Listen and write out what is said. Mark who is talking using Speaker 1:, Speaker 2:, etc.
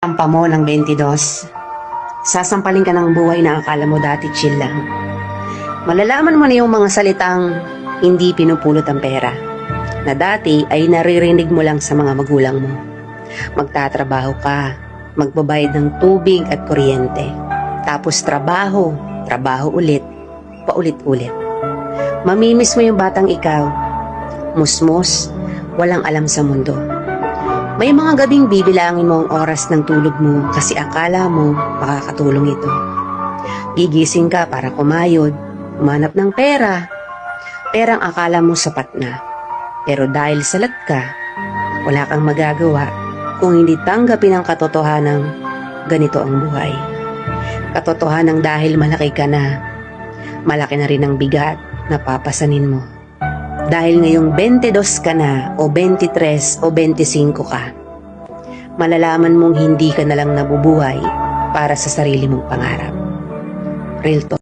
Speaker 1: Tampa mo ng 22. Sasampalin ka ng buhay na akala mo dati chill lang. Malalaman mo na yung mga salitang hindi pinupulot ang pera, na dati ay naririnig mo lang sa mga magulang mo. Magtatrabaho ka, magbabayad ng tubig at kuryente. Tapos trabaho ulit, paulit-ulit. Mamimiss mo yung batang ikaw, musmos, walang alam sa mundo. May mga gabing bibilangin mo ang oras ng tulog mo kasi akala mo makakatulong ito. Gigising ka para kumayod, umanap ng pera. Perang akala mo sapat na. Pero dahil salat ka, wala kang magagawa kung hindi tanggapin ang katotohanang ganito ang buhay. Katotohanang dahil malaki ka na, malaki na rin ang bigat na papasanin mo. Dahil ngayong 22 ka na o 23 o 25 ka, malalaman mong hindi ka na lang nabubuhay para sa sarili mong pangarap. Real talk.